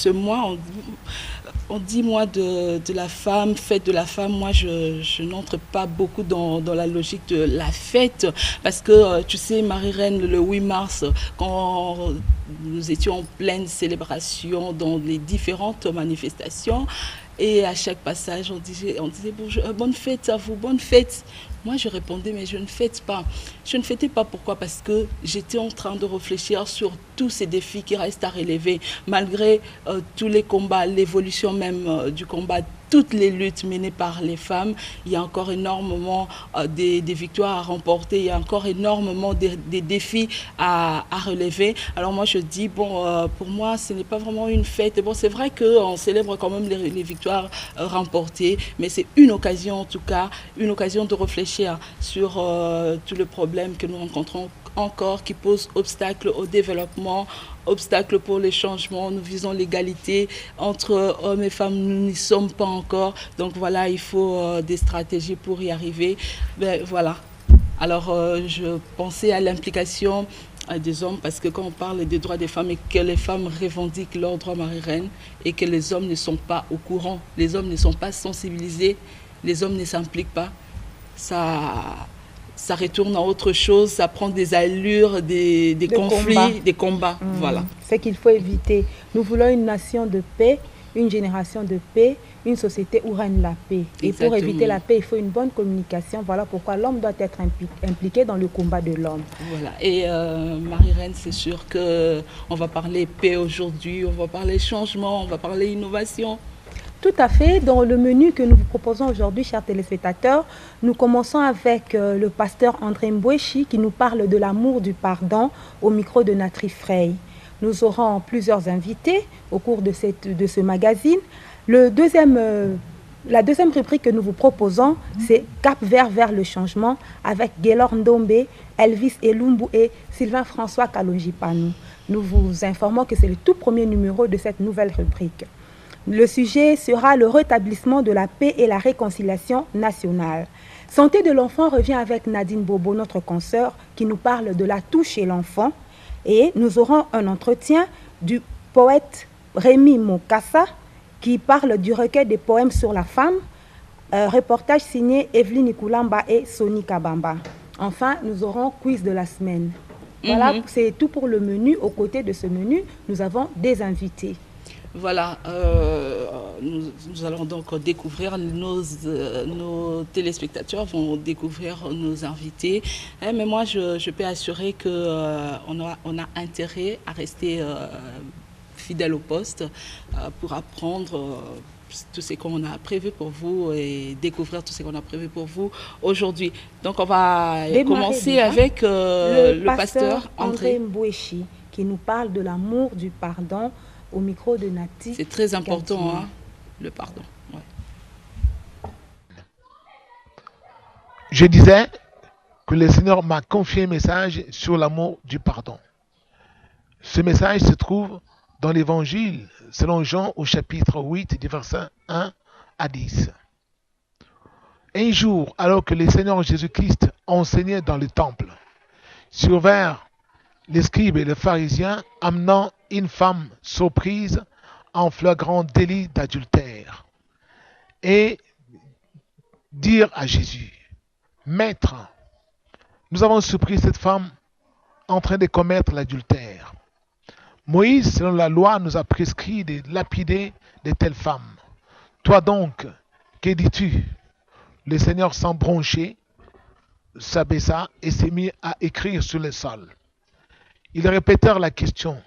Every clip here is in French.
ce mois, on dit moi de la femme, fête de la femme, moi je n'entre pas beaucoup dans la logique de la fête parce que tu sais, Marie-Reine, le 8 mars, quand nous étions en pleine célébration dans les différentes manifestations, et à chaque passage, on disait bonne fête à vous, bonne fête. Moi, je répondais, mais je ne fête pas. Je ne fêtais pas. Pourquoi? Parce que j'étais en train de réfléchir sur tous ces défis qui restent à relever, malgré tous les combats, l'évolution même du combat, toutes les luttes menées par les femmes. Il y a encore énormément des victoires à remporter, il y a encore énormément des défis à relever. Alors moi, je dis, bon, pour moi, ce n'est pas vraiment une fête. Bon, c'est vrai qu'on célèbre quand même les victoires remportées, mais c'est une occasion, en tout cas, une occasion de réfléchir sur tous les problèmes que nous rencontrons encore, qui posent obstacle au développement, obstacle pour les changements. Nous visons l'égalité entre hommes et femmes, nous n'y sommes pas encore. Donc voilà, il faut des stratégies pour y arriver. Ben, voilà. Alors je pensais à l'implication des hommes, parce que quand on parle des droits des femmes et que les femmes revendiquent leurs droits, Marie-Reine, et que les hommes ne sont pas au courant, les hommes ne sont pas sensibilisés, les hommes ne s'impliquent pas, ça retourne à autre chose, ça prend des allures, des conflits, des combats. Voilà. C'est qu'il faut éviter. Nous voulons une nation de paix, une génération de paix, une société où règne la paix. Et pour éviter la paix, il faut une bonne communication. Voilà pourquoi l'homme doit être impliqué dans le combat de l'homme. Voilà. Et Marie-Reine, c'est sûr qu'on va parler paix aujourd'hui, on va parler changement, on va parler innovation. Tout à fait. Dans le menu que nous vous proposons aujourd'hui, chers téléspectateurs, nous commençons avec le pasteur André Mbouechi qui nous parle de l'amour du pardon au micro de Natri Frey. Nous aurons plusieurs invités au cours de ce magazine. La deuxième rubrique que nous vous proposons, c'est Cap Vert vers le changement avec Gaylor Ndombe, Elvis Elumbu et Sylvain François Kalonji-Panou. Nous vous informons que c'est le tout premier numéro de cette nouvelle rubrique. Le sujet sera le rétablissement de la paix et la réconciliation nationale. Santé de l'enfant revient avec Nadine Bobo, notre consoeur, qui nous parle de la touche chez l'enfant. Et nous aurons un entretien du poète Rémi Mokassa, qui parle du recueil des poèmes sur la femme. Reportage signé Evelyne Ikulamba et Sony Kabamba. Enfin, nous aurons quiz de la semaine. Voilà, c'est tout pour le menu. Aux côtés de ce menu, nous avons des invités. Voilà, nous allons donc découvrir, nos téléspectateurs vont découvrir nos invités. Mais moi, je peux assurer qu'on on a intérêt à rester fidèle au poste pour apprendre tout ce qu'on a prévu pour vous et découvrir tout ce qu'on a prévu pour vous aujourd'hui. Donc, on va commencer avec le pasteur André Mbouechi qui nous parle de l'amour du pardon au micro de Nati. C'est très important, hein, le pardon. Ouais. Je disais que le Seigneur m'a confié un message sur l'amour du pardon. Ce message se trouve dans l'évangile selon Jean au chapitre 8 du verset 1 à 10. Un jour, alors que le Seigneur Jésus-Christ enseignait dans le temple, survinrent les scribes et les pharisiens amenant une femme surprise en flagrant délit d'adultère et dirent à Jésus: Maître, nous avons surpris cette femme en train de commettre l'adultère. Moïse, selon la loi, nous a prescrit de lapider de telles femmes. Toi donc, que dis-tu? Le Seigneur sans broncher s'abaissa et s'est mis à écrire sur le sol. Ils répétèrent la question.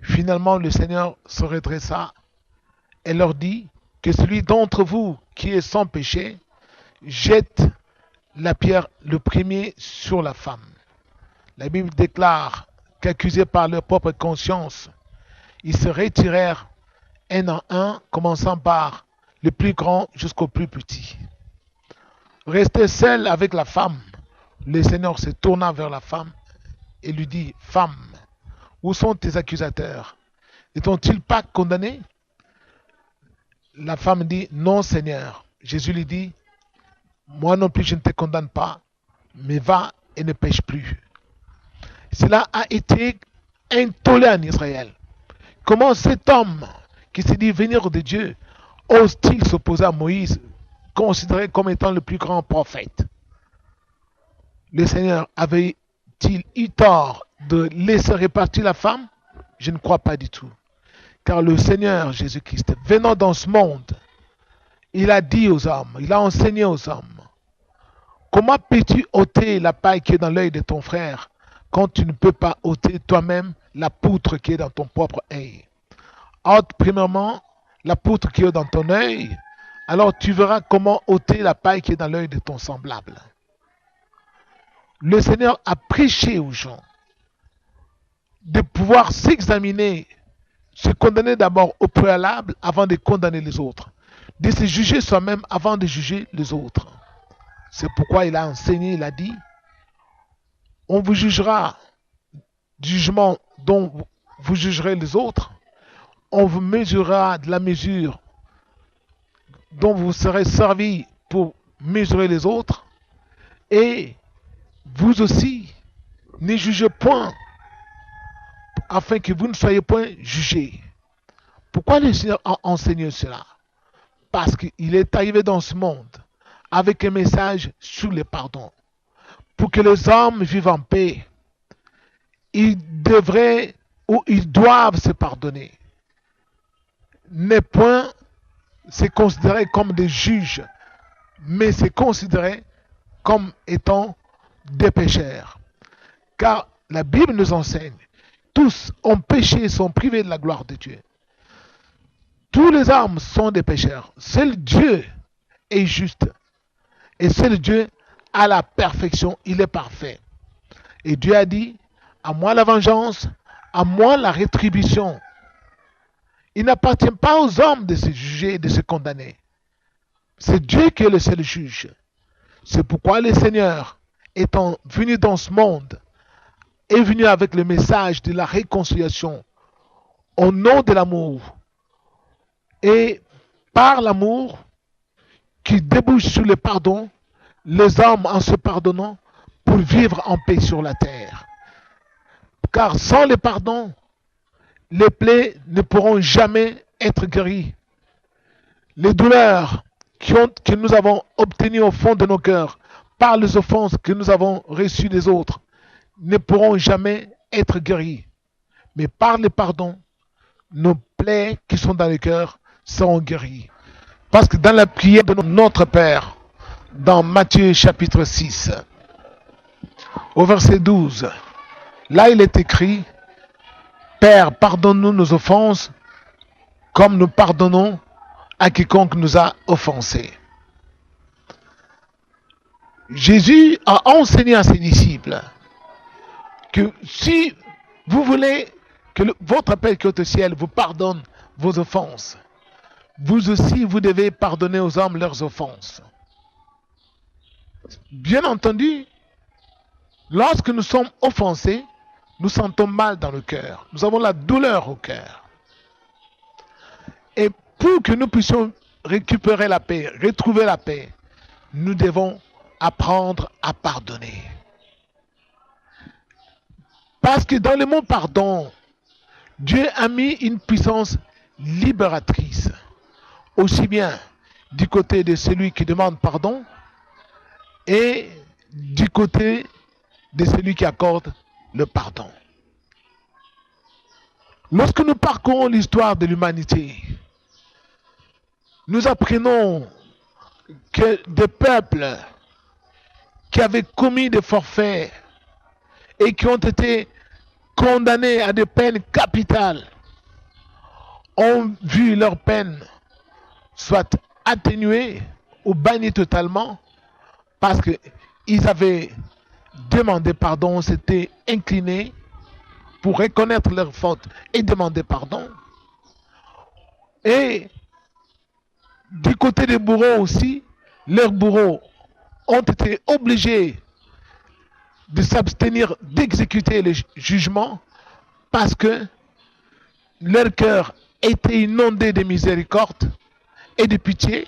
Finalement, le Seigneur se redressa et leur dit que celui d'entre vous qui est sans péché jette la pierre le premier sur la femme. La Bible déclare qu'accusés par leur propre conscience, ils se retirèrent un en un, commençant par le plus grand jusqu'au plus petit. Resté seul avec la femme, le Seigneur se tourna vers la femme et lui dit: Femme, où sont tes accusateurs? Ne t'ont-ils pas condamné? La femme dit: Non, Seigneur. Jésus lui dit: Moi non plus je ne te condamne pas, mais va et ne pêche plus. Cela a été intolérable en Israël, comment cet homme qui s'est dit venir de Dieu ose-t-il s'opposer à Moïse, considéré comme étant le plus grand prophète? Le Seigneur avait-il eu tort de laisser répartir la femme? Je ne crois pas du tout. Car le Seigneur Jésus-Christ, venant dans ce monde, il a dit aux hommes, il a enseigné aux hommes, comment peux-tu ôter la paille qui est dans l'œil de ton frère quand tu ne peux pas ôter toi-même la poutre qui est dans ton propre œil? Ôte premièrement la poutre qui est dans ton œil, alors tu verras comment ôter la paille qui est dans l'œil de ton semblable. Le Seigneur a prêché aux gens de pouvoir s'examiner, se condamner d'abord au préalable avant de condamner les autres, de se juger soi-même avant de juger les autres. C'est pourquoi il a enseigné, il a dit, on vous jugera du jugement dont vous jugerez les autres, on vous mesurera de la mesure dont vous serez servi pour mesurer les autres, et vous aussi, ne jugez point, afin que vous ne soyez point jugés. Pourquoi le Seigneur a enseigné cela? Parce qu'il est arrivé dans ce monde avec un message sur le pardon. Pour que les hommes vivent en paix, ils devraient ou ils doivent se pardonner. Ne point se considérer comme des juges, mais se considérer comme étant des pécheurs. Car la Bible nous enseigne, tous ont péché et sont privés de la gloire de Dieu. Tous les hommes sont des pécheurs. Seul Dieu est juste. Et seul Dieu a la perfection. Il est parfait. Et Dieu a dit, à moi la vengeance, à moi la rétribution. Il n'appartient pas aux hommes de se juger et de se condamner. C'est Dieu qui est le seul juge. C'est pourquoi le Seigneur, étant venu dans ce monde, est venu avec le message de la réconciliation au nom de l'amour. Et par l'amour qui débouche sur le pardon, les hommes en se pardonnant pour vivre en paix sur la terre. Car sans le pardon, les plaies ne pourront jamais être guéries. Les douleurs que nous avons obtenues au fond de nos cœurs par les offenses que nous avons reçues des autres ne pourront jamais être guéries. Mais par le pardon, nos plaies qui sont dans le cœur seront guéries. Parce que dans la prière de notre Père, dans Matthieu chapitre 6, au verset 12, là il est écrit, Père, pardonne-nous nos offenses, comme nous pardonnons à quiconque nous a offensés. Jésus a enseigné à ses disciples que si vous voulez que votre Père qui est au ciel vous pardonne vos offenses, vous aussi vous devez pardonner aux hommes leurs offenses. Bien entendu, lorsque nous sommes offensés, nous sentons mal dans le cœur. Nous avons la douleur au cœur. Et pour que nous puissions récupérer la paix, retrouver la paix, nous devons apprendre à pardonner. Parce que dans le mot pardon, Dieu a mis une puissance libératrice, aussi bien du côté de celui qui demande pardon et du côté de celui qui accorde le pardon. Lorsque nous parcourons l'histoire de l'humanité, nous apprenons que des peuples qui avaient commis des forfaits et qui ont été condamnés à des peines capitales ont vu leur peine soit atténuée ou bannie totalement parce qu'ils avaient demandé pardon, s'étaient inclinés pour reconnaître leurs fautes et demander pardon. Et du côté des bourreaux aussi, leurs bourreaux ont été obligés de s'abstenir d'exécuter les jugements parce que leur cœur était inondé de miséricorde et de pitié.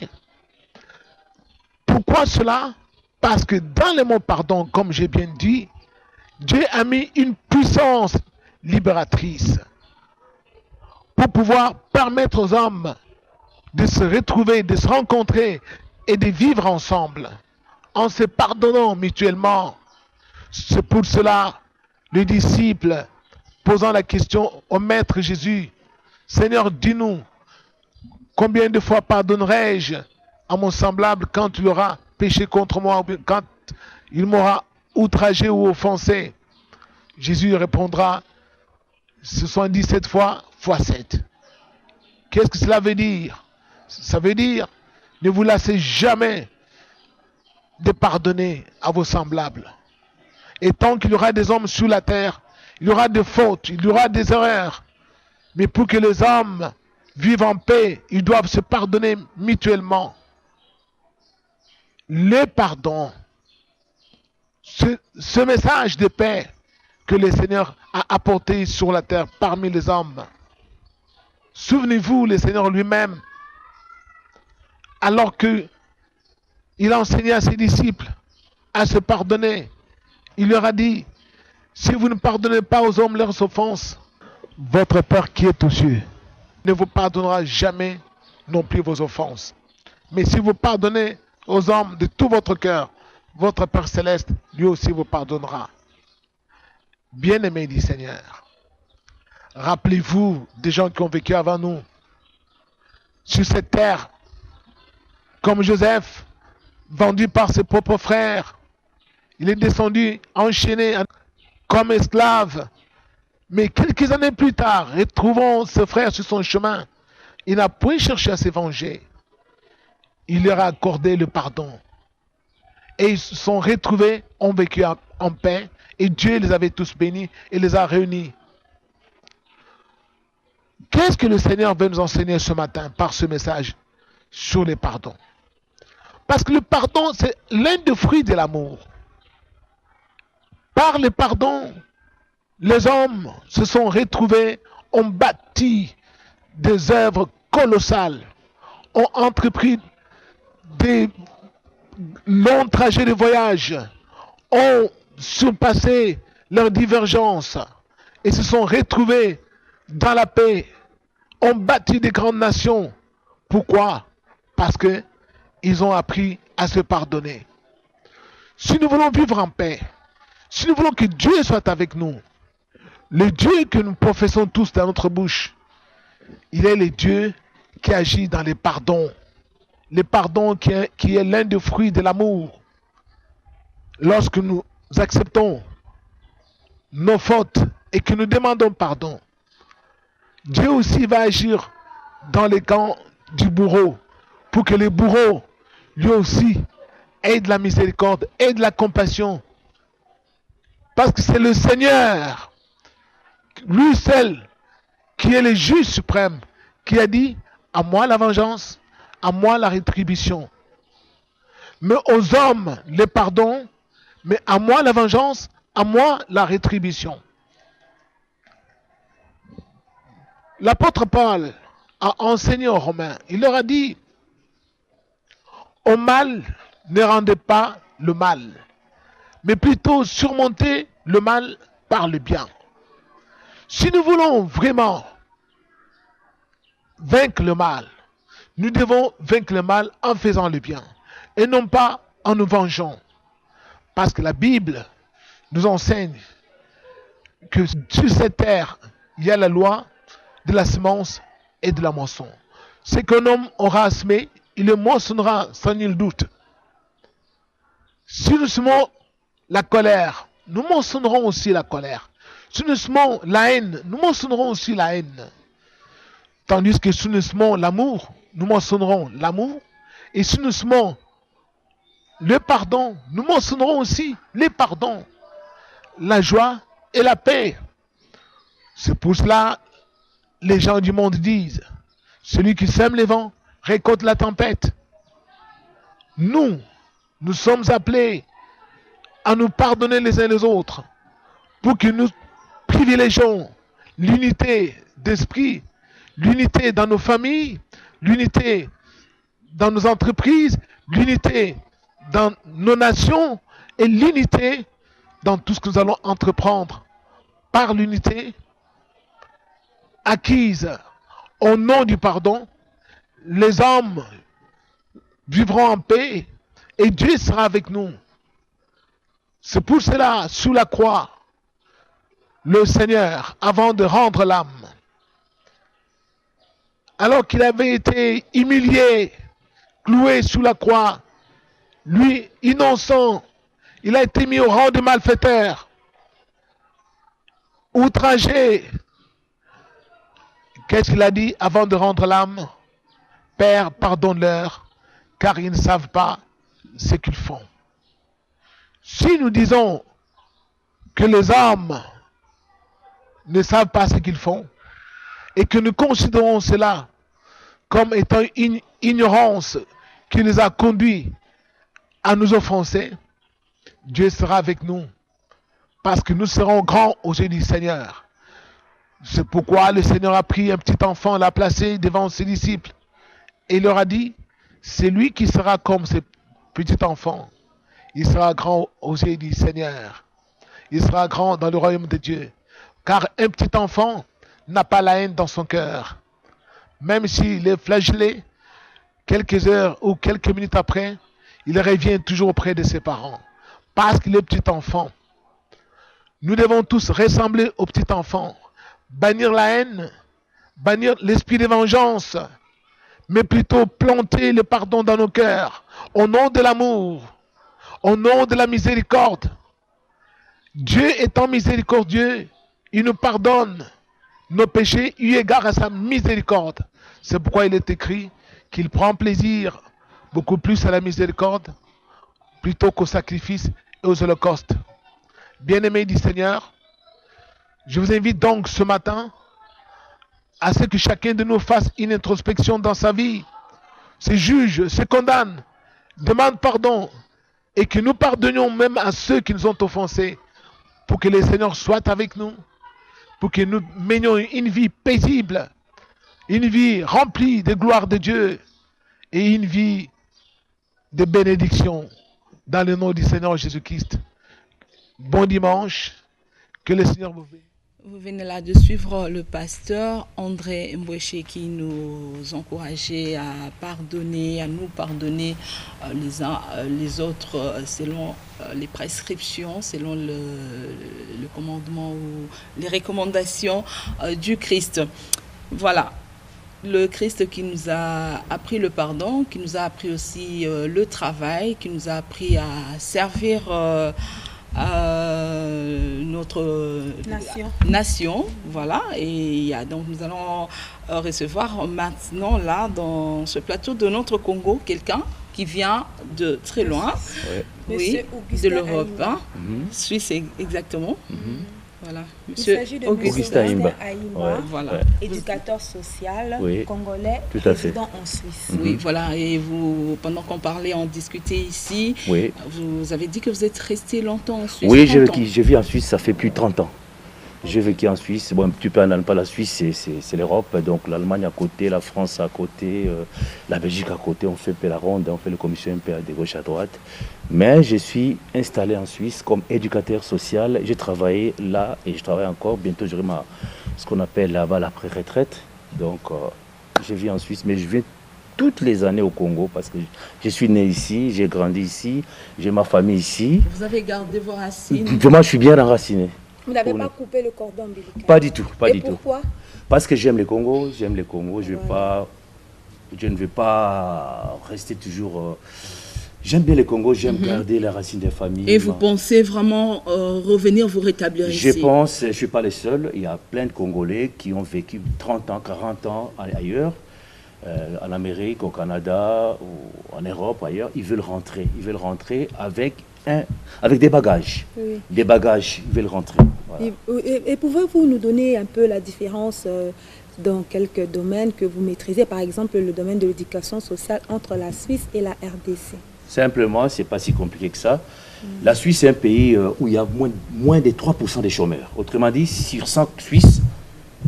Pourquoi cela? Parce que dans le mot pardon, comme j'ai bien dit, Dieu a mis une puissance libératrice. pour pouvoir permettre aux hommes de se retrouver, de se rencontrer et de vivre ensemble en se pardonnant mutuellement. C'est pour cela les disciples posant la question au Maître Jésus, Seigneur, dis-nous, combien de fois pardonnerai-je à mon semblable quand il aura péché contre moi, ou quand il m'aura outragé ou offensé? Jésus répondra, ce sont 17 fois, fois 7. Qu'est-ce que cela veut dire? Ça veut dire, ne vous lassez jamais de pardonner à vos semblables. Et tant qu'il y aura des hommes sur la terre, il y aura des fautes, il y aura des erreurs. Mais pour que les hommes vivent en paix, ils doivent se pardonner mutuellement. Le pardon, ce message de paix que le Seigneur a apporté sur la terre parmi les hommes. Souvenez-vous, le Seigneur lui-même, alors que il a enseigné à ses disciples à se pardonner, il leur a dit, si vous ne pardonnez pas aux hommes leurs offenses, votre Père qui est aux cieux ne vous pardonnera jamais non plus vos offenses. Mais si vous pardonnez aux hommes de tout votre cœur, votre Père céleste lui aussi vous pardonnera. Bien-aimés du Seigneur, rappelez-vous des gens qui ont vécu avant nous sur cette terre, comme Joseph, vendu par ses propres frères. Il est descendu, enchaîné comme esclave. Mais quelques années plus tard, retrouvant ses frères sur son chemin, il n'a point cherché à se venger. Il leur a accordé le pardon. Et ils se sont retrouvés, ont vécu en paix. Et Dieu les avait tous bénis et les a réunis. Qu'est-ce que le Seigneur veut nous enseigner ce matin par ce message sur le pardon? Parce que le pardon, c'est l'un des fruits de l'amour. Par le pardon, les hommes se sont retrouvés, ont bâti des œuvres colossales, ont entrepris des longs trajets de voyage, ont surpassé leurs divergences et se sont retrouvés dans la paix, ont bâti des grandes nations. Pourquoi? Parce que ils ont appris à se pardonner. Si nous voulons vivre en paix, si nous voulons que Dieu soit avec nous, le Dieu que nous professons tous dans notre bouche, il est le Dieu qui agit dans les pardons. Le pardon qui est l'un des fruits de l'amour. Lorsque nous acceptons nos fautes et que nous demandons pardon, Dieu aussi va agir dans les camps du bourreau pour que le bourreau, lui aussi, ait de la miséricorde, ait de la compassion. Parce que c'est le Seigneur, lui seul, qui est le juge suprême, qui a dit, à moi la vengeance, à moi la rétribution. Mais aux hommes, le pardon, mais à moi la vengeance, à moi la rétribution. L'apôtre Paul a enseigné aux Romains, il leur a dit, au mal, ne rendez pas le mal, mais plutôt surmonter le mal par le bien. Si nous voulons vraiment vaincre le mal, nous devons vaincre le mal en faisant le bien et non pas en nous vengeant. Parce que la Bible nous enseigne que sur cette terre, il y a la loi de la semence et de la moisson. Ce qu'un homme aura semé, il le moissonnera sans nul doute. Si nous semons la colère, nous moissonnerons aussi la colère. Si nous semons la haine, nous moissonnerons aussi la haine. Tandis que si nous semons l'amour, nous moissonnerons l'amour. Et si nous semons le pardon, nous moissonnerons aussi les pardons, la joie et la paix. C'est pour cela les gens du monde disent, celui qui sème les vents récolte la tempête. Nous sommes appelés à nous pardonner les uns les autres pour que nous privilégions l'unité d'esprit, l'unité dans nos familles, l'unité dans nos entreprises, l'unité dans nos nations et l'unité dans tout ce que nous allons entreprendre par l'unité acquise au nom du pardon, les hommes vivront en paix et Dieu sera avec nous. C'est pour cela, sous la croix, le Seigneur, avant de rendre l'âme, alors qu'il avait été humilié, cloué sous la croix, lui, innocent, il a été mis au rang de malfaiteur, outragé. Qu'est-ce qu'il a dit avant de rendre l'âme? Père, pardonne-leur, car ils ne savent pas ce qu'ils font. Si nous disons que les hommes ne savent pas ce qu'ils font, et que nous considérons cela comme étant une ignorance qui nous a conduits à nous offenser, Dieu sera avec nous, parce que nous serons grands aux yeux du Seigneur. C'est pourquoi le Seigneur a pris un petit enfant, l'a placé devant ses disciples, et il leur a dit, c'est lui qui sera comme ce petit enfant. Il sera grand aux yeux du Seigneur. Il sera grand dans le royaume de Dieu. Car un petit enfant n'a pas la haine dans son cœur. Même s'il est flagellé, quelques heures ou quelques minutes après, il revient toujours auprès de ses parents. Parce qu'il est petit enfant. Nous devons tous ressembler au petit enfant. Bannir la haine, bannir l'esprit de vengeance, mais plutôt planter le pardon dans nos cœurs, au nom de l'amour, au nom de la miséricorde. Dieu étant miséricordieux, il nous pardonne nos péchés eu égard à sa miséricorde. C'est pourquoi il est écrit qu'il prend plaisir beaucoup plus à la miséricorde plutôt qu'au sacrifice et aux holocaustes. Bien-aimés du Seigneur, je vous invite donc ce matin à ce que chacun de nous fasse une introspection dans sa vie, se juge, se condamne, demande pardon et que nous pardonnions même à ceux qui nous ont offensés pour que le Seigneur soit avec nous, pour que nous menions une vie paisible, une vie remplie de gloire de Dieu et une vie de bénédiction dans le nom du Seigneur Jésus-Christ. Bon dimanche, que le Seigneur vous bénisse. Vous venez là de suivre le pasteur André Mbouéché qui nous encourageait à pardonner, à nous pardonner les uns les autres selon les prescriptions, selon le commandement ou les recommandations du Christ. Voilà, le Christ qui nous a appris le pardon, qui nous a appris aussi le travail, qui nous a appris à servir notre nation, voilà. Et donc nous allons recevoir maintenant là dans ce plateau de notre Congo quelqu'un qui vient de très loin, oui, de l'Europe, hein, Suisse exactement. Voilà. Monsieur Il s'agit de Augustin Aïmba, voilà. éducateur social congolais, tout à fait. résident en Suisse. Oui, voilà. Et vous, pendant qu'on parlait, on discutait ici, vous avez dit que vous êtes resté longtemps en Suisse. Oui, je vis en Suisse, ça fait plus de 30 ans. J'ai vécu en Suisse. Bon, tu peux pas la Suisse, c'est l'Europe. Donc l'Allemagne à côté, la France à côté, la Belgique à côté. On fait un peu la ronde, on fait le commission un peu de gauche à droite. Mais je suis installé en Suisse comme éducateur social. J'ai travaillé là et je travaille encore. Bientôt j'aurai ce qu'on appelle là-bas l'après-retraite. Donc je vis en Suisse, mais je viens toutes les années au Congo parce que je suis né ici, j'ai grandi ici, j'ai ma famille ici. Vous avez gardé vos racines. Vraiment, je suis bien enraciné. Vous n'avez pas coupé le cordon ombilical? Pas du tout, pas du tout. Pourquoi? Parce que j'aime le Congo, je ne vais pas rester toujours... J'aime bien le Congo, j'aime garder les racines des familles. Et vous pensez vraiment revenir vous rétablir ici? Je pense, je ne suis pas le seul, il y a plein de Congolais qui ont vécu 30 ans, 40 ans ailleurs, en Amérique, au Canada, ou en Europe, ailleurs. Ils veulent rentrer avec des bagages. Oui. Des bagages, ils veulent rentrer. Voilà. Et pouvez-vous nous donner un peu la différence dans quelques domaines que vous maîtrisez, par exemple le domaine de l'éducation sociale entre la Suisse et la RDC? Simplement, ce n'est pas si compliqué que ça. La Suisse est un pays où il y a moins de 3% des chômeurs. Autrement dit, sur 100 Suisses,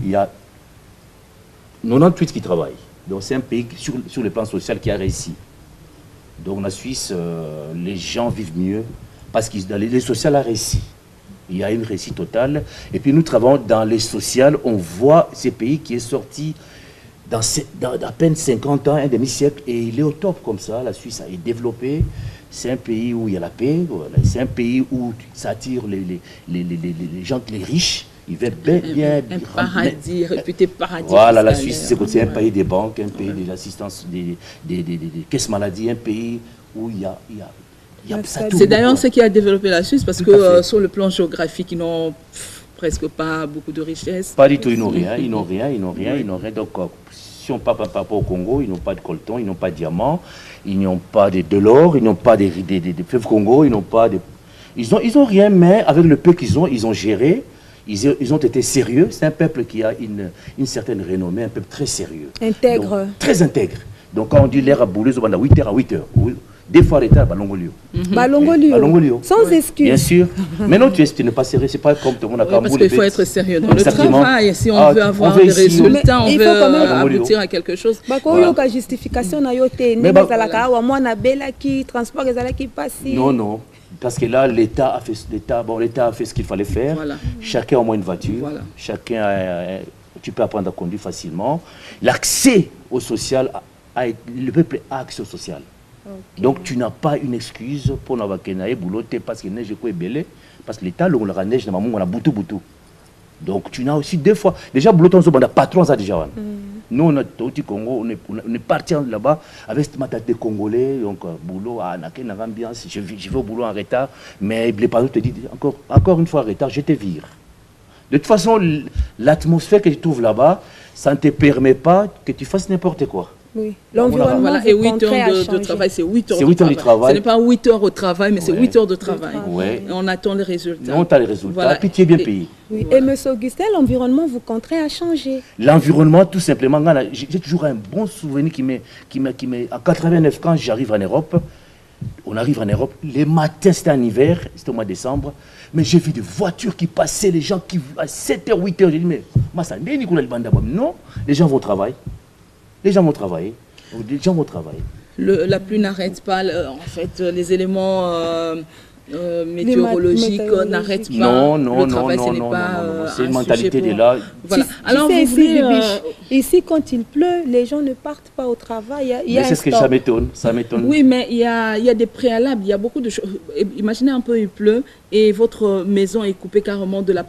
il y a 98 qui travaillent. Donc c'est un pays sur le plan social qui a réussi. Donc la Suisse, les gens vivent mieux parce que les social a réussi. Il y a une réussite totale. Et puis nous travaillons dans les sociales. On voit ce pays qui est sorti dans à peine 50 ans, un demi-siècle, et il est au top comme ça. La Suisse est développée. C'est un pays où il y a la paix. Voilà. C'est un pays où ça attire les gens, les riches. Il va bien. Un paradis, réputé paradis. Voilà, la Suisse, c'est un pays des banques, un pays de l'assistance des caisses maladies, un pays où il y a c'est d'ailleurs ce qui a développé la Suisse, parce que sur le plan géographique, ils n'ont presque pas beaucoup de richesses. Pas du tout, ils n'ont rien. Donc, si on parle par rapport au Congo, ils n'ont pas de coltan, ils n'ont pas de diamants, ils n'ont pas de l'or, ils n'ont pas des fleuves Congo, ils n'ont pas de... Ils ont rien, mais avec le peu qu'ils ont géré, ils ont été sérieux. C'est un peuple qui a une certaine renommée, un peuple très sérieux. Intègre. Donc, très intègre. Donc quand on dit l'air à bouler, on va 8h à 8h. Des fois, l'état, Balongolio. Balongolio. Sans excuse. Bien sûr. Mais non, tu n'es pas sérieux. C'est pas comme tout le monde a parce qu'il faut être sérieux dans le travail. Si on veut avoir des résultats, on veut aboutir à quelque chose. Voilà. Justification na yote. Transport non. Parce que là, l'État a fait ce qu'il fallait faire. Voilà. Chacun a au moins une voiture. Voilà. Tu peux apprendre à conduire facilement. L'accès au social, le peuple a accès au social. Okay. Donc tu n'as pas une excuse pour n'avoir qu'un boulot parce que neige est belé, parce que l'État on la neige on a boutou. Donc tu n'as aussi deux fois déjà boulot on a patron ça déjà. Nous on a au Congo on est parti là-bas avec ma tête de Congolais, donc boulot à une ambiance, je vais au boulot en retard, mais les patrons te disent encore une fois en retard, je te vire. De toute façon, l'atmosphère que tu trouves là-bas, ça ne te permet pas que tu fasses n'importe quoi. Oui, l'environnement. Voilà. Et 8 heures de travail, c'est 8 heures de travail. Ce n'est pas 8 heures au travail, mais c'est 8 heures de travail. Ouais. Et on attend les résultats. On attend les résultats, voilà. Puis tu es bien payé. Oui. Voilà. Et M. Augustin, l'environnement vous contraint à changer? L'environnement, tout simplement, j'ai toujours un bon souvenir qui m'est... En 89, quand j'arrive en Europe, on arrive en Europe, les matins, c'était en hiver, c'était au mois de décembre, mais j'ai vu des voitures qui passaient, les gens qui, à 7h, 8h, j'ai dit, mais non, les gens vont travailler. Les gens vont travailler. La pluie n'arrête pas, en fait, les éléments météorologiques n'arrêtent pas. Non, c'est une mentalité de là. Voilà. Alors, ici, quand il pleut, les gens ne partent pas au travail. C'est ce que ça m'étonne. Oui, mais il y a des préalables, il y a beaucoup de choses. Imaginez un peu, il pleut et votre maison est coupée carrément de la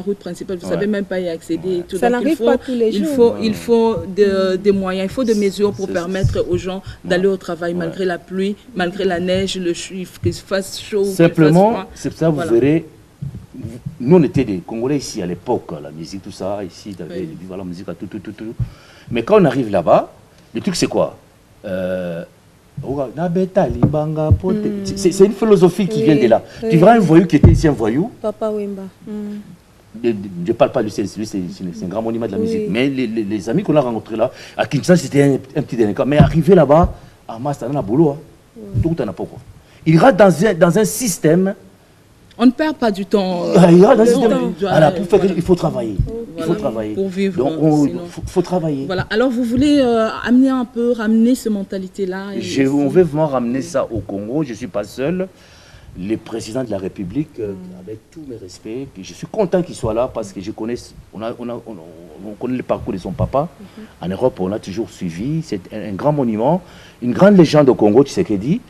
route principale. Vous ne savez même pas y accéder. Ça n'arrive pas tous les jours. Il faut des moyens, il faut des mesures pour permettre aux gens d'aller au travail malgré la pluie, malgré la neige, le chiffre, qu'il fasse chaud. Simplement, c'est ça, vous verrez. Nous, on était des Congolais ici à l'époque, la musique, tout ça, ici, la musique, tout. Mais quand on arrive là-bas, le truc, c'est quoi? C'est une philosophie qui vient de là. Tu verras un voyou qui était ici, un voyou. Papa Wemba. Je ne parle pas de lui, c'est un grand monument de la musique. Mais les amis qu'on a rencontrés là, à Kinshasa, c'était un petit délinquant. Mais arrivé là-bas, à Mastana, boulot, tout n'a pas quoi. Il rentre dans un système. On ne perd pas du temps. Pour faire, il faut travailler. Il faut travailler. Pour vivre. Donc, il faut travailler. Voilà. Alors, vous voulez ramener cette mentalité-là? On veut vraiment ramener ça au Congo. Je ne suis pas seul. Le président de la République, avec tous mes respects, je suis content qu'il soit là parce que je connais, on connaît le parcours de son papa. En Europe, on a toujours suivi. C'est un grand monument, une grande légende au Congo, tu sais qu'il dit.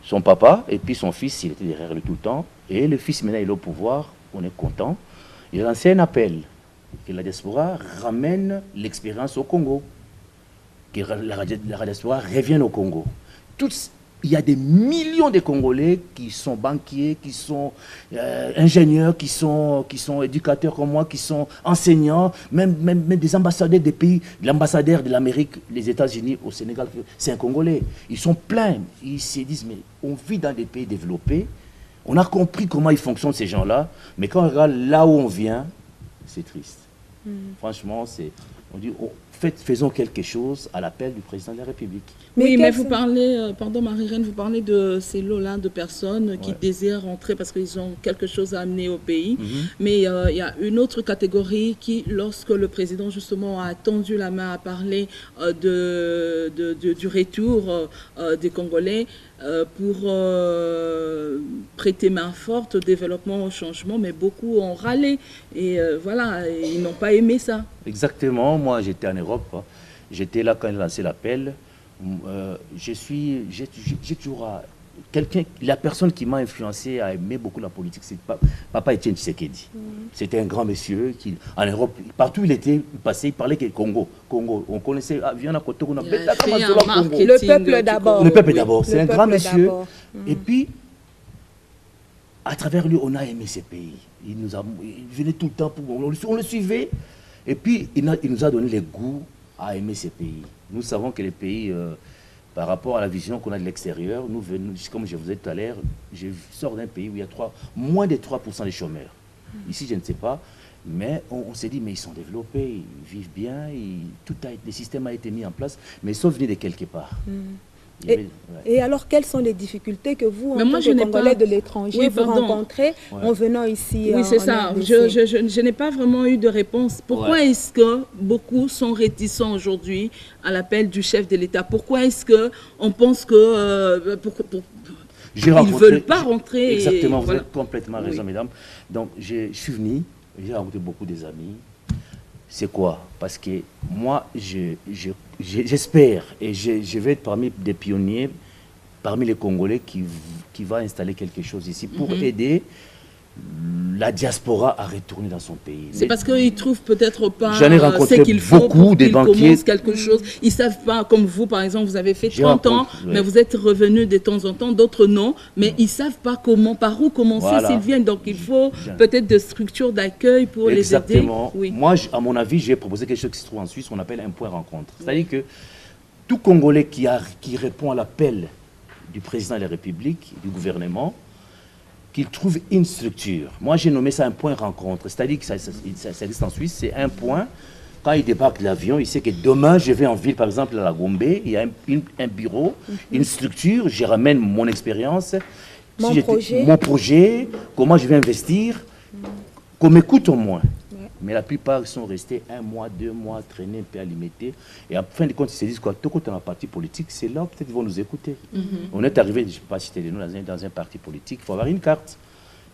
Son papa et puis son fils, il était derrière lui tout le temps. Et le fils, maintenant, il est au pouvoir. On est content. Il a lancé un appel que la diaspora ramène l'expérience au Congo. Que la diaspora revienne au Congo. Il y a des millions de Congolais qui sont banquiers, qui sont ingénieurs, qui sont éducateurs comme moi, qui sont enseignants, même des ambassadeurs des pays, l'ambassadeur de l'Amérique, les États-Unis, au Sénégal, c'est un Congolais. Ils sont pleins. Ils se disent, mais on vit dans des pays développés, on a compris comment ils fonctionnent ces gens-là, mais quand on regarde là où on vient, c'est triste. Franchement, on dit, faisons quelque chose à l'appel du président de la République. Mais vous parlez, pardon Marie-Reine, vous parlez de ces lots-là de personnes qui désirent rentrer parce qu'ils ont quelque chose à amener au pays. Mais il y a une autre catégorie qui, lorsque le président justement a tendu la main à parler du retour des Congolais pour prêter main forte au développement, au changement, mais beaucoup ont râlé et voilà, ils n'ont pas aimé ça. Exactement, moi j'étais en Europe. J'étais là quand il a lancé l'appel. J'ai toujours... la personne qui m'a influencé à aimer beaucoup la politique, c'est Papa Etienne Tshisekedi. C'était un grand monsieur qui, en Europe, partout où il était passé, il parlait que Congo. On connaissait, viens à côté, on a le peuple d'abord. Le peuple d'abord, c'est un grand monsieur. Et puis, à travers lui, on a aimé ces pays. Il venait tout le temps, on le suivait. Et puis, il nous a donné le goût à aimer ces pays. Nous savons que les pays... par rapport à la vision qu'on a de l'extérieur, nous venons, comme je vous ai dit tout à l'heure, je sors d'un pays où il y a moins de 3% de chômeurs. Ici, je ne sais pas, mais on s'est dit, mais ils sont développés, ils vivent bien, le système a été mis en place, mais ils sont venus de quelque part. Et alors, quelles sont les difficultés que vous, en tant que Congolais de l'étranger, vous rencontrez en venant ici? Oui, c'est ça. Je n'ai pas vraiment eu de réponse. Pourquoi est-ce que beaucoup sont réticents aujourd'hui à l'appel du chef de l'État? Pourquoi est-ce qu'on pense que... ils ne veulent pas rentrer? Exactement, vous avez complètement raison, mesdames. Donc, je suis venu, j'ai rencontré beaucoup des amis. C'est quoi? Parce que moi, j'espère, et je vais être parmi des pionniers, parmi les Congolais qui va installer quelque chose ici pour aider la diaspora à retourner dans son pays. C'est parce qu'ils ne trouvent peut-être pas ce qu'il faut pour qu'ils commencent quelque chose. Ils ne savent pas, comme vous par exemple, vous avez fait 30 ans, mais vous êtes revenu de temps en temps, d'autres non, mais ils ne savent pas par où commencer s'ils viennent. Donc il faut peut-être des structures d'accueil pour les aider. Oui. Moi, à mon avis, j'ai proposé quelque chose qui se trouve en Suisse, qu'on appelle un point rencontre. C'est-à-dire que tout Congolais qui répond à l'appel du président de la République, du gouvernement, qu'il trouve une structure. Moi, j'ai nommé ça un point rencontre. C'est-à-dire que ça existe en Suisse, c'est un point. Quand il débarque de l'avion, il sait que demain, je vais en ville, par exemple, à la Gombe, il y a un bureau, une structure, je ramène mon expérience, mon projet, comment je vais investir, qu'on m'écoute au moins. Mais la plupart sont restés 1 mois, 2 mois, traînés, un peu alimentés. Et en fin de compte, ils se disent quoi? Tout quand on a un parti politique, c'est là peut-être qu'ils vont nous écouter. On est arrivé, je ne sais pas citer les noms, dans un parti politique, il faut avoir une carte.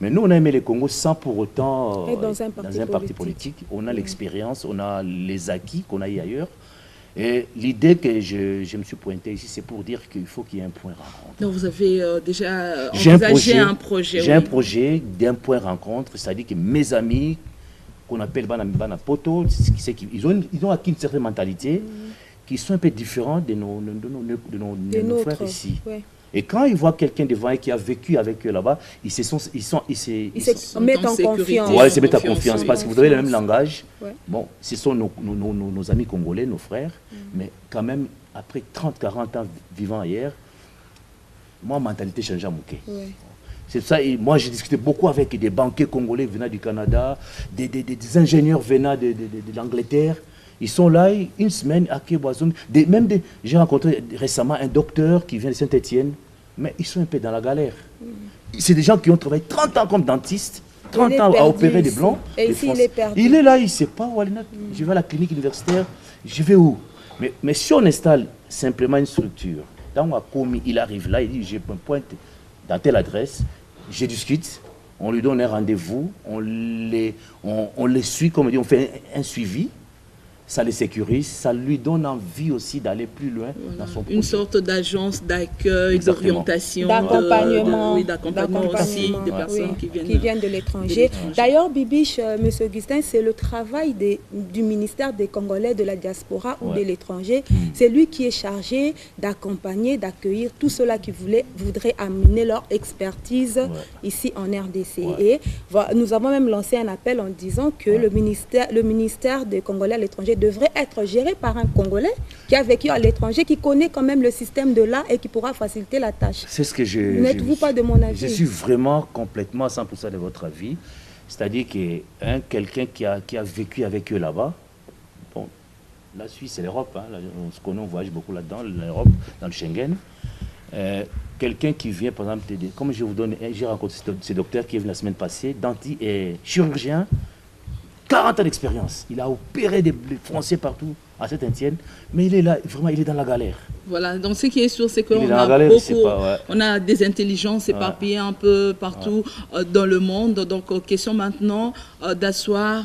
Mais nous, on a aimé les Congo sans pour autant dans un parti politique. On a l'expérience, on a les acquis qu'on a eu ailleurs. Et l'idée que je me suis pointé ici, c'est pour dire qu'il faut qu'il y ait un point rencontre. Donc vous avez déjà envisagé un projet. J'ai un projet d'un point rencontre, c'est-à-dire que mes amis, qu'on appelle Bana Poto, ils ont acquis une certaine mentalité qui sont un peu différentes de nos frères ici. Ouais. Et quand ils voient quelqu'un devant eux qui a vécu avec eux là-bas, ils se mettent en confiance. Oui, ils se mettent en confiance parce que vous avez le même langage. Ouais. Bon, ce sont nos amis congolais, nos frères, mais quand même, après 30-40 ans vivant ailleurs, moi, ma mentalité change à Mouké. Ouais. C'est ça, et moi j'ai discuté beaucoup avec des banquiers congolais venant du Canada, des ingénieurs venant de l'Angleterre. Ils sont là une semaine à Kéboisoum. J'ai rencontré récemment un docteur qui vient de Saint-Étienne, mais ils sont un peu dans la galère. C'est des gens qui ont travaillé 30 ans comme dentiste, 30 ans à opérer des blancs. Et ici, il est perdu. Il est là, il ne sait pas où aller. Je vais à la clinique universitaire, je vais où? Mais si on installe simplement une structure, dans ma commis, il arrive là, il dit, je me pointe dans telle adresse, je discute, on lui donne un rendez-vous, on les suit, comme on dit, on fait un suivi, ça les sécurise, ça lui donne envie aussi d'aller plus loin dans son projet. Une sorte d'agence d'accueil, d'orientation, d'accompagnement aussi des personnes qui viennent de l'étranger. D'ailleurs, Bibiche, M. Augustin, c'est le travail du ministère des Congolais de la diaspora ou de l'étranger. C'est lui qui est chargé d'accompagner, d'accueillir tous ceux-là qui voudraient amener leur expertise ici en RDC. Et nous avons même lancé un appel en disant que le ministère des Congolais à l'étranger devrait être géré par un Congolais qui a vécu à l'étranger, qui connaît quand même le système de là et qui pourra faciliter la tâche. C'est ce que N'êtes-vous pas de mon avis? Je suis vraiment complètement à 100% de votre avis. C'est-à-dire que quelqu'un qui a vécu avec eux là-bas, bon, la Suisse c'est l'Europe, hein, on se connaît, on voyage beaucoup là-dedans, l'Europe, dans le Schengen. Quelqu'un qui vient, par exemple, comme je vous donne, j'ai rencontré ce docteur qui est venu la semaine passée, chirurgien, 40 ans d'expérience. Il a opéré des Français partout à Saint-Étienne, mais il est là, vraiment, il est dans la galère. Voilà, donc ce qui est sûr, c'est qu'on on a des intelligences éparpillées un peu partout dans le monde. Donc, question maintenant d'asseoir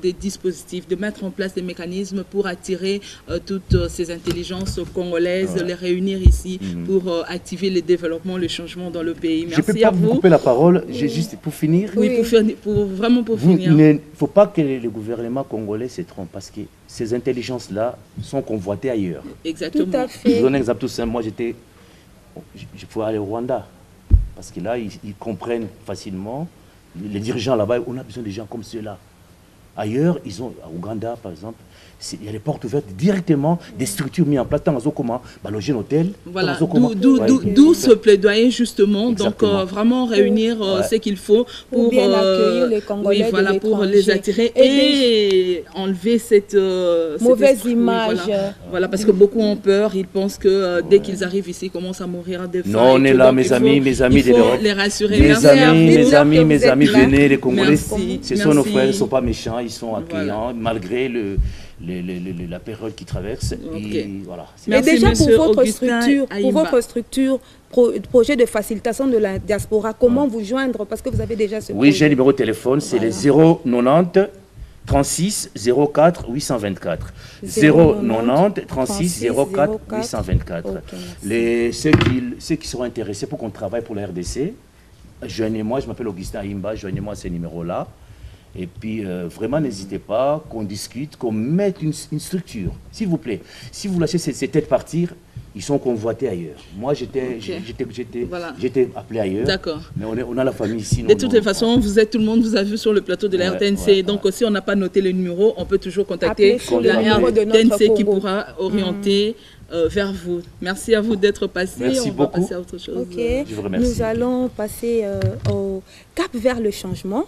des dispositifs, de mettre en place des mécanismes pour attirer toutes ces intelligences congolaises, les réunir ici pour activer le développement, le changement dans le pays. Merci à vous. Je ne peux pas vous couper la parole, j'ai juste pour finir. Oui, vraiment pour finir. Il ne faut pas que le gouvernement congolais se trompe parce que ces intelligences-là sont convoitées ailleurs. Exactement. Tout à fait. Je vous donne un exemple tout simple. Moi, je pouvais aller au Rwanda parce que là, ils comprennent facilement. Les dirigeants là-bas, on a besoin de gens comme ceux-là. Ailleurs, ils ont, à Ouganda, par exemple, il y a des portes ouvertes directement, des structures mises en place, dans comment loger un hôtel. Voilà, d'où ce plaidoyer justement. Exactement. Donc vraiment réunir ce qu'il faut pour bien accueillir les Congolais pour les attirer et enlever cette mauvaise image. Voilà, parce que beaucoup ont peur, ils pensent que dès qu'ils arrivent ici, ils commencent à mourir de faim. Non, on est là, mes amis de l'Europe. Les rassurer. Mes amis, venez, les Congolais, ce sont nos frères, ils ne sont pas méchants, ils sont accueillants, malgré la période qui traverse. Okay. Voilà, mais déjà pour votre structure, projet de facilitation de la diaspora, comment vous joindre? Parce que vous avez déjà ce projet. Oui, j'ai un numéro de téléphone, c'est le 090 36 04 824. 090 36 04 824. Okay, ceux qui seront intéressés pour qu'on travaille pour la RDC, joignez-moi, je m'appelle Augustin Aimba, joignez-moi à ces numéros-là. Et puis, vraiment, n'hésitez pas, qu'on discute, qu'on mette une structure. S'il vous plaît, si vous lâchez ces têtes partir, ils sont convoités ailleurs. Moi, j'étais appelé ailleurs. D'accord. Mais on a la famille ici. De toutes les façons, tout le monde vous a vu sur le plateau de la RTNC. Donc, si on n'a pas noté le numéro, on peut toujours contacter la RTNC qui pourra orienter vers vous. Merci à vous d'être passé. Merci beaucoup. On va passer à autre chose. Okay. Je vous remercie. Nous allons passer au cap vers le changement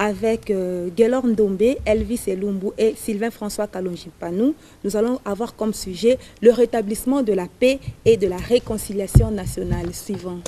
avec Guélor Ndombe, Elvis Elumbu et Sylvain François Kalonji-Panou. Nous allons avoir comme sujet le rétablissement de la paix et de la réconciliation nationale. Suivant.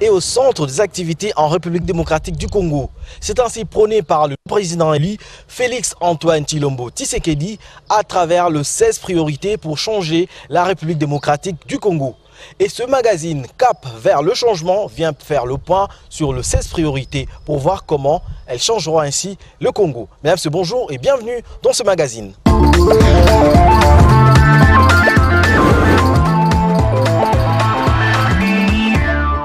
Au centre des activités en République démocratique du Congo. C'est ainsi prôné par le président élu Félix-Antoine Tshilombo Tshisekedi à travers le 16 priorités pour changer la République démocratique du Congo. Et ce magazine Cap vers le changement vient faire le point sur le 16 priorités pour voir comment elles changeront ainsi le Congo. Mesdames, bonjour et bienvenue dans ce magazine.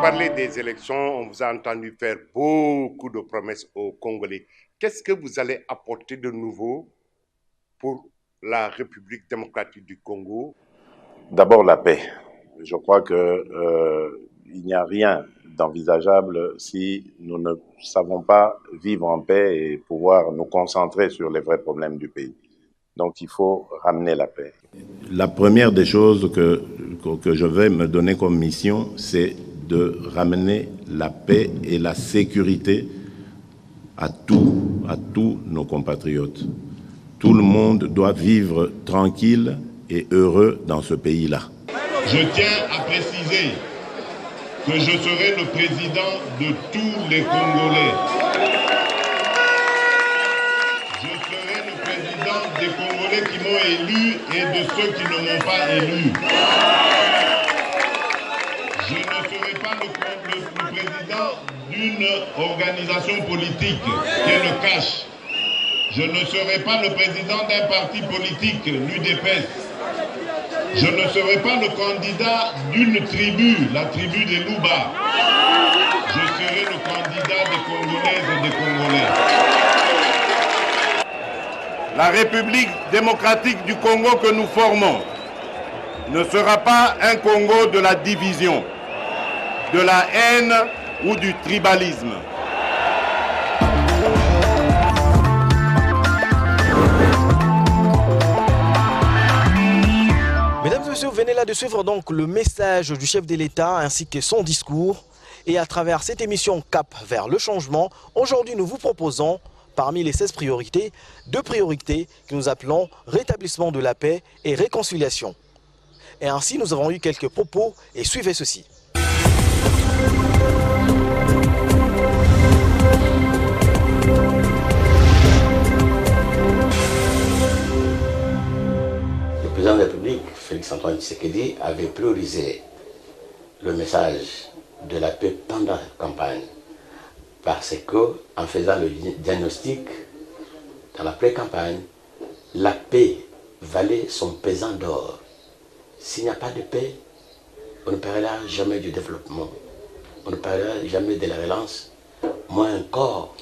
Parler des élections, on vous a entendu faire beaucoup de promesses aux Congolais. Qu'est-ce que vous allez apporter de nouveau pour la République démocratique du Congo? D'abord la paix. Je crois qu'il n'y a rien d'envisageable si nous ne savons pas vivre en paix et pouvoir nous concentrer sur les vrais problèmes du pays. Donc il faut ramener la paix. La première des choses que je vais me donner comme mission, c'est de ramener la paix et la sécurité à tous nos compatriotes. Tout le monde doit vivre tranquille et heureux dans ce pays-là. Je tiens à préciser que je serai le président de tous les Congolais. Je serai le président des Congolais qui m'ont élu et de ceux qui ne m'ont pas élu. Je ne serai pas le président d'une organisation politique qui est le CACH. Je ne serai pas le président d'un parti politique, l'UDPS. Je ne serai pas le candidat d'une tribu, la tribu des Louba. Je serai le candidat des Congolaises et des Congolais. La République démocratique du Congo que nous formons ne sera pas un Congo de la division, de la haine ou du tribalisme. Mesdames et messieurs, vous venez là de suivre donc le message du chef de l'État ainsi que son discours. Et à travers cette émission Cap vers le changement, aujourd'hui nous vous proposons, parmi les 16 priorités, 2 priorités que nous appelons rétablissement de la paix et réconciliation. Et ainsi nous avons eu quelques propos et suivez ceci. Le président de la République, Félix-Antoine Tshisekedi, avait priorisé le message de la paix pendant la campagne parce que, en faisant le diagnostic dans la pré-campagne, la paix valait son pesant d'or. S'il n'y a pas de paix, on ne parlera jamais du développement, on ne parlera jamais de la relance, moins encore,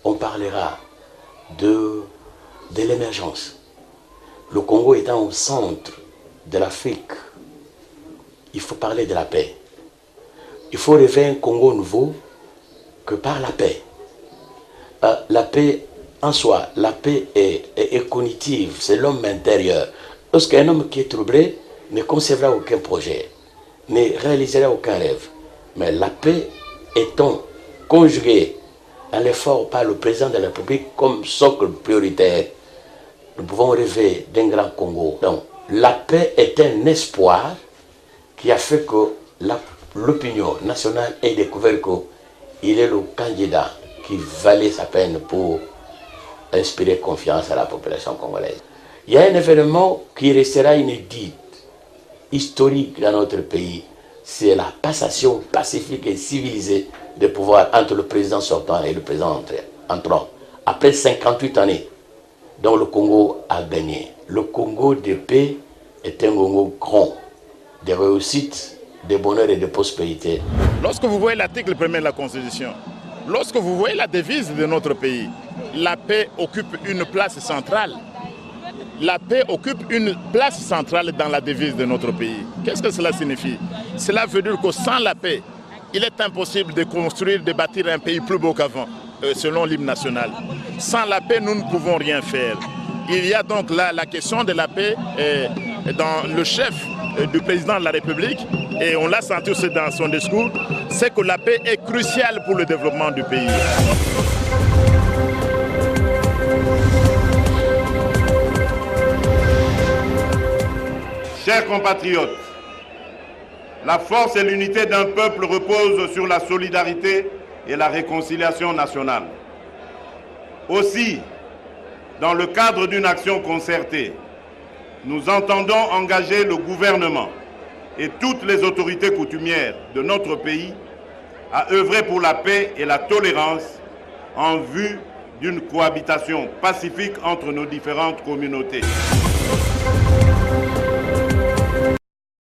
on parlera de l'émergence. Le Congo étant au centre de l'Afrique, il faut parler de la paix. Il faut rêver un Congo nouveau que par la paix. La paix en soi, la paix est cognitive, c'est l'homme intérieur. Lorsqu'un homme qui est troublé ne concevra aucun projet, ne réalisera aucun rêve. Mais la paix étant conjuguée à l'effort par le président de la République comme socle prioritaire, nous pouvons rêver d'un grand Congo. Donc, la paix est un espoir qui a fait que l'opinion nationale ait découvert qu'il est le candidat qui valait sa peine pour inspirer confiance à la population congolaise. Il y a un événement qui restera inédit, historique dans notre pays, c'est la passation pacifique et civilisée de pouvoir entre le président sortant et le président entrant. Après 58 années, dont le Congo a gagné. Le Congo de paix est un Congo grand, de réussite, de bonheur et de prospérité. Lorsque vous voyez l'article 1er de la Constitution, lorsque vous voyez la devise de notre pays, la paix occupe une place centrale. La paix occupe une place centrale dans la devise de notre pays. Qu'est-ce que cela signifie? Cela veut dire que sans la paix, il est impossible de construire, de bâtir un pays plus beau qu'avant, selon l'hymne national. Sans la paix, nous ne pouvons rien faire. Il y a donc là la question de la paix dans le chef du président de la République, et on l'a senti aussi dans son discours, c'est que la paix est cruciale pour le développement du pays. Chers compatriotes, la force et l'unité d'un peuple reposent sur la solidarité et la réconciliation nationale. Aussi, dans le cadre d'une action concertée, nous entendons engager le gouvernement et toutes les autorités coutumières de notre pays à œuvrer pour la paix et la tolérance en vue d'une cohabitation pacifique entre nos différentes communautés.